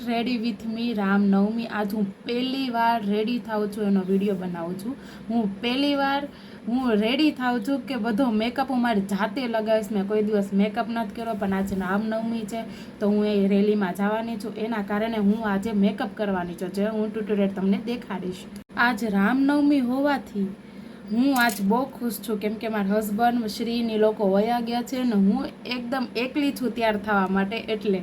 Ready with me Ramnavami. આજ હું પહેલી વાર રેડી થાઉં છું, એનો વિડીયો બનાવું છું. હું પહેલી વાર રેડી થાઉં છું કે બધો મેકઅપ હું મારી જાતે લગાવીશ. મેં કોઈ દિવસ મેકઅપ નથી કર્યો, પણ આજે રામનવમી છે તો હું એ રેલીમાં જવાની છું. એના કારણે હું આજે મેકઅપ કરવાની છું, જે હું ટ્યુટોરિયલ તમને દેખાડીશ. આજ રામનવમી હોવાથી હું આજ બહુ ખુશ છું, કેમ કે મારા હસબન્ડ શ્રીની લોકો વયા ગયા છે ને હું એકદમ એકલી છું તૈયાર થવા માટે. એટલે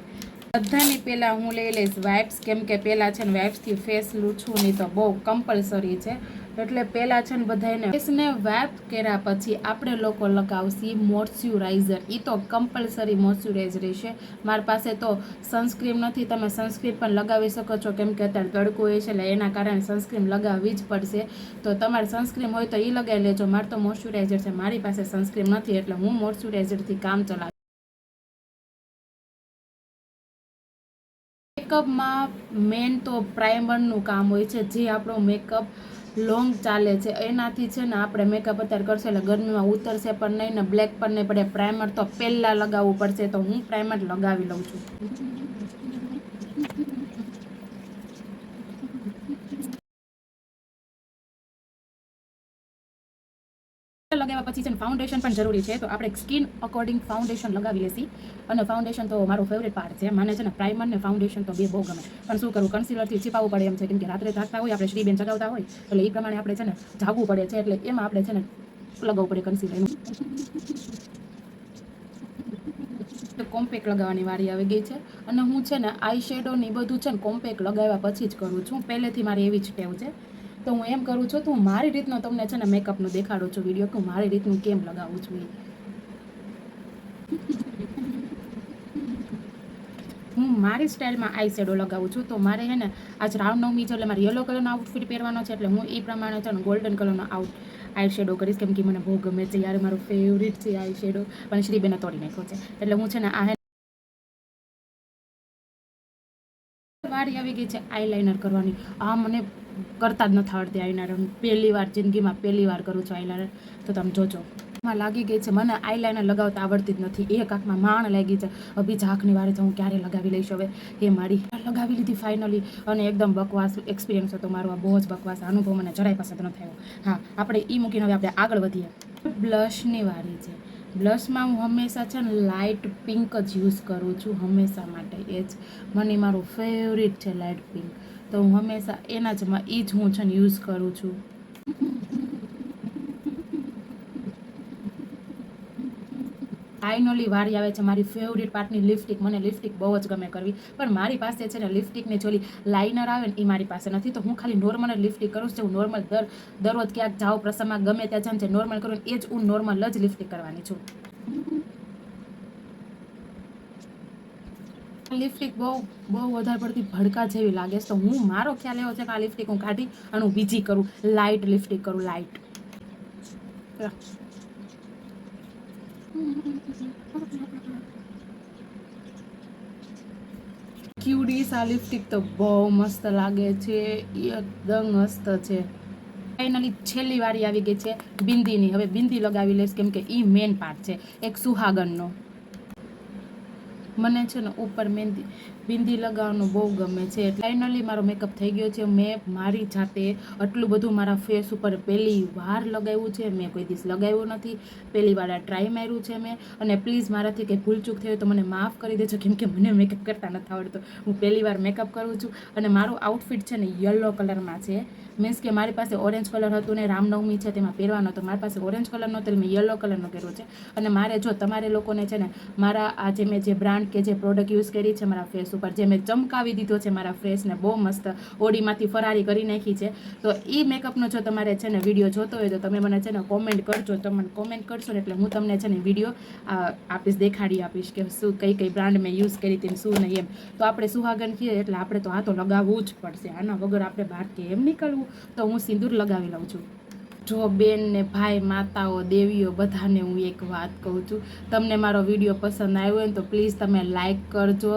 બધાની પહેલાં હું લઈ લઈશ વાઇપ્સ, કેમ કે પહેલાં છે ને વાઇપ્સથી ફેસ લૂછું નહીં તો બહુ કમ્પલસરી છે. એટલે પહેલાં છે ને બધાને ફેસને વાઇપ કર્યા પછી આપણે લોકો લગાવશી મોઇશ્ચરાઇઝર. એ તો કમ્પલસરી મોઇશ્ચરાઇઝર રહેશે. મારી પાસે તો સનસ્ક્રીન નથી, તમે સનસ્ક્રીન પણ લગાવી શકો છો, કેમ કે અત્યારે તડકો હોય છે એટલે એના કારણે સનસ્ક્રીન લગાવવી જ પડશે. તો તમારે સનસ્ક્રીન હોય તો એ લગાવી લેજો. મારે તો મોઇશ્ચરાઇઝર છે, મારી પાસે સનસ્ક્રીન નથી એટલે હું મોઇશ્ચરાઇઝરથી કામ ચલાવીશ. મેકઅપમાં મેન તો પ્રાઇમરનું કામ હોય છે, જે આપણો મેકઅપ લોંગ ચાલે છે. એનાથી છે ને આપણે મેકઅપ અત્યારે કરશે એટલે ગરમીમાં ઉતરશે પણ નહીં ને બ્લેક પણ નહીં પડે. પ્રાઇમર તો પહેલાં લગાવવું પડશે, તો હું પ્રાઇમર લગાવી લઉં છું. લગાવ્યા પછી છે ને ફાઉન્ડેશન પણ જરૂરી છે, તો આપણે સ્કિન અકોર્ડિંગ ફાઉન્ડેશન લગાવી લેશી. અને ફાઉન્ડેશન તો મારો ફેવરેટ પાર્ટ છે. મને છે ને પ્રાઇમર ને ફાઉન્ડેશન તો બે બહુ ગમે, પણ શું કરું, કન્સીલરથી છીપાવવું પડે એમ છે, કેમ કે રાત્રે જાગતા હોય આપણે, શ્રીબેન જગાવતા હોય એટલે એ પ્રમાણે આપણે છે ને જાગવું પડે છે. એટલે એમાં આપણે છે ને લગાવવું પડે કન્સીલર. કોમ્પેક્ટ લગાવવાની વારી આવી ગઈ છે અને હું છે ને આઈ શેડો ને બધું છે ને કોમ્પેક્ટ લગાવ્યા પછી જ કરું છું. પહેલેથી મારી એવી જ ટેવ છે, તો હું એમ કરું છું. તો હું મારી રીતનો તમને છે ને મેકઅપનું દેખાડું છું વિડીયો, કે હું મારી રીતનું કેમ લગાવું છું. હું મારી સ્ટાઇલમાં આઈ શેડો લગાવું છું. તો મારે છે ને આજ રામનવમી છે એટલે મારે યલો કલરનો આઉટફિટ પહેરવાનો છે, એટલે હું એ પ્રમાણે છે ને ગોલ્ડન કલરનો આઈ શેડો કરીશ, કેમ કે મને બહુ ગમે છે યાર, મારો ફેવરેટ છે આઈ શેડો. પણ શ્રીબેને તોડી નાખ્યો છે એટલે હું છે ને આ વારી આવી ગઈ છે આઈલાઇનર કરવાની. આ મને કરતા જ નથી આવડતી આઈલાઇનર. પહેલી વાર જિંદગીમાં પહેલી વાર કરું છું આઈલાઇનર, તો તમે જોજો. માં લાગી ગઈ છે, મને આઈલાઇનર લગાવતા આવડતી જ નથી. એક આંખમાં માણ લાગી છે, બીજા આંખની વારે હું ક્યારે લગાવી લઈશ. હવે એ મારી લગાવી લીધી ફાઇનલી, અને એકદમ બકવાસ એક્સપિરિયન્સ હતો મારો. આ બહુ જ બકવાસ અનુભવ, મને જરાય પસંદ નથી આવ્યો. હા, આપણે એ મૂકીને હવે આપણે આગળ વધીએ. બ્લશની વારી છે. બ્લશમાં હું હંમેશા છે ને લાઇટ પિંક જ યુઝ કરું છું હંમેશા માટે. એ જ મને મારું ફેવરેટ છે લાઇટ પિંક, તો હું હંમેશા એના જ એ જ હું છે ને યુઝ કરું છું. ફાઇનલી વારી આવે છે મારી ફેવરેટ પાર્ટની લિપસ્ટિક. મને લિપસ્ટિક બહુ જ ગમે કરવી, પણ મારી પાસે છે ને લિપસ્ટિકની જોલી લાઇનર આવે ને એ મારી પાસે નથી. તો હું ખાલી નોર્મલ જ લિપસ્ટિક કરું છું. હું નોર્મલ દરરોજ ક્યાંક જાઉં પ્રસંગમાં ગમે ત્યાં જાઉં, જે નોર્મલ કરું એ જ હું નોર્મલ જ લિપસ્ટિક કરવાની છું. લિપસ્ટિક બહુ વધારે પડતી ભડકા જેવી લાગે છે, તો હું મારો ખ્યાલ એવો છે કે આ લિપસ્ટિક હું કાઢી અને હું બીજી કરું, લાઇટ લિપસ્ટિક કરું, લાઇટ. ક્યુડીસ આ લિપસ્ટિક તો બહુ મસ્ત લાગે છે, એકદમ મસ્ત છે. ફાઇનલી છેલ્લી વારી આવી ગઈ છે બિંદીની. હવે બિંદી લગાવી લઈશ, કેમ કે એ મેન પાર્ટ છે એક સુહાગનનો. મને છે ને ઉપર બિંદી લગાવવાનું બહુ ગમે છે. ફાઇનલી મારો મેકઅપ થઈ ગયો છે. મેં મારી જાતે આટલું બધું મારા ફેસ ઉપર પહેલી વાર લગાવ્યું છે. મેં કોઈ દિવસ લગાવ્યું નથી, પહેલી વાર આ ટ્રાય માર્યું છે મેં. અને પ્લીઝ મારાથી કંઈ ભૂલચૂક થઈ હોય તો મને માફ કરી દેજો, કેમ કે મને મેકઅપ કરતા નથી આવડતું. હું પહેલી વાર મેકઅપ કરું છું. અને મારું આઉટફિટ છે ને યલો કલરમાં છે. મીન્સ કે મારી પાસે ઓરેન્જ કલર હતું ને રામનવમી છે તેમાં પહેરવાનો હતો, મારી પાસે ઓરેન્જ કલરનો હતો, મેં યલો કલરનો પહેર્યો છે. અને મારે જો તમારે લોકોને છે ને મારા આ જે મેં જે બ્રાન્ડ કે જે પ્રોડક્ટ યુઝ કરી છે મારા ફેસ ઉપર, જે મેં ચમકાવી દીધો છે મારા ફેસને, બહુ મસ્ત ઓડીમાંથી ફરારી કરી નાખી છે, તો એ મેકઅપનો જો તમારે છે ને વિડીયો જોતો હોય તો તમે મને છે ને કોમેન્ટ કરજો. તમે કોમેન્ટ કરશો ને એટલે હું તમને છે ને વિડીયો આપીશ, દેખાડી આપીશ કે શું કઈ બ્રાન્ડ મેં યુઝ કરી હતી શું નહીં એમ. તો આપણે સુહાગન છીએ એટલે આપણે તો આ તો લગાવવું જ પડશે. આના વગર આપણે બહાર કેમ નીકળવું, તો હું સિંદૂર લગાવી લઉં છું. જો બેન ને ભાઈ માતાઓ દેવીઓ બધાને હું એક વાત કહું છું, તમને મારો વિડીયો પસંદ આવ્યો હોય ને તો પ્લીઝ તમે લાઈક કરજો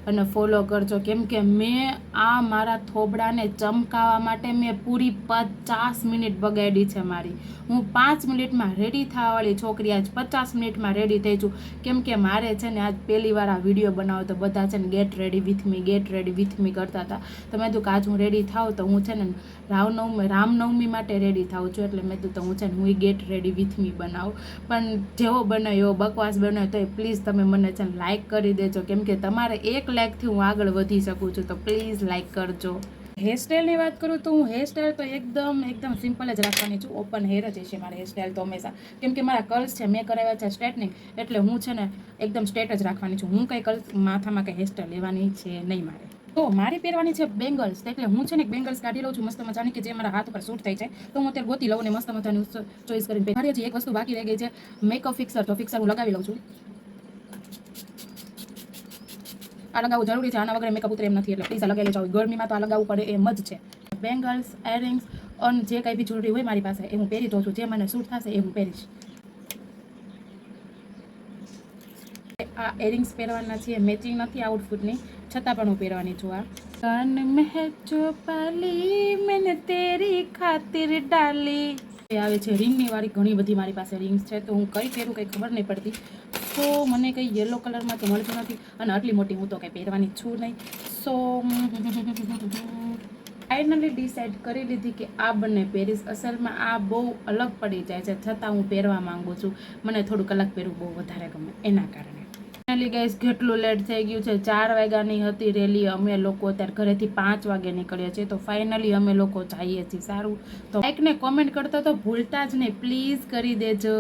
અને ફોલો કરજો, કેમ કે મેં આ મારા થોબડાને ચમકાવવા માટે મેં પૂરી 50 મિનિટ બગાડી છે મારી. હું 5 મિનિટમાં રેડી થવાવાળી છોકરી આજ 50 મિનિટમાં રેડી થઈ છું, કેમ કે મારે છે ને આજ પહેલી વાર આ વિડીયો બનાવો તો બધા છે ને gate ready with me gate ready with me કરતા હતા. તો મેં કીધું કે આજ હું રેડી થાઉં તો હું છે ને રામનવમી માટે રેડી થાઉં છું, એટલે મેં કીધું તો હું છે ને હું ગેટ રેડી વિથ મી બનાવું. પણ જેવો બનાવ્યો એવો બકવાસ બનાવ્યો તો પ્લીઝ તમે મને છે ને લાઈક કરી દેજો, કેમ કે તમારે 1 લાઈકથી હું આગળ વધી શકું છું, તો પ્લીઝ લાઈક કરજો. હેરસ્ટાઈલની વાત કરું તો હું હેરસ્ટાઈલ તો એકદમ સિમ્પલ જ રાખવાની છું. ઓપન હેર જ છે મારી હેરસ્ટાઈલ તો હંમેશા, કેમ કે મારા કર્લ્સ છે, મેં કરાવ્યા છે સ્ટ્રેટનિંગ, એટલે હું છે ને એકદમ સ્ટ્રેટ જ રાખવાની છું. હું કંઈ કર્લ્સ માથામાં કંઈ હેરસ્ટાઈલ લેવાની છે નહીં મારે. તો મારી પહેરવાની છે બેંગલ્સ, એટલે હું છે ને બેંગલ્સ કાઢી લઉં છું મસ્ત મજાની, કે જે મારા હાથ ઉપર શૂટ થઈ જાય. તો હું અત્યારે ગોતી લઉં ને મસ્ત મજાની ચોઈસ કરીને. મારી હજી એક વસ્તુ બાકી રહી ગઈ છે, મેકઅપ ફિક્સર. તો ફિક્સર હું લગાવી લઉં છું. આ લગાવવું જરૂરી છે, આના વગર મેકઅપ ઉતરે એમ નથી, એટલે પ્લીઝ આ લગાવી લેજો. ગરમીમાં તો આ લગાવવું પડે એમ જ છે. બેંગલ્સ, એરિંગ્સ અને જે કંઈ બી જ્વેલરી હોય મારી પાસે એ હું પહેરી દઉં છું. જે મને સૂટ થશે એ હું પહેરીશ. આ એરિંગ્સ પહેરવાના છે, મેચિંગ નથી આઉટફિટની, છતાં પણ હું પહેરવાની છું. આ કાન મેં જો પાલી મેને તેરી ખાतिर ડાલી આવે છે. રિંગની વાળી ઘણી બધી મારી પાસે રિંગ્સ છે, તો હું કઈ પહેરું કંઈ ખબર નહીં પડતી. તો મને કંઈ યલો કલરમાં તો મળતું નથી, અને આટલી મોટી હું તો કંઈ પહેરવાની છું નહીં. સો ફાઇનલી ડિસાઇડ કરી લીધી કે આ બંને પહેરીશ. અસલમાં આ બહુ અલગ પડી જાય છે, છતાં હું પહેરવા માંગુ છું. મને થોડુંક અલગ પહેરવું બહુ વધારે ગમે એના કારણે. ફાઇનલી ગાઈસ કેટલું લેટ થઈ ગયું છે. 4 વાગ્યાની હતી રેલી, અમે લોકો અત્યારે ઘરેથી 5 વાગે નીકળ્યા છીએ. તો ફાઇનલી અમે લોકો જઈએ છીએ. સારું, તો લાઈક ને કોમેન્ટ કરતા તો ભૂલતા જ નહીં, પ્લીઝ કરી દેજો.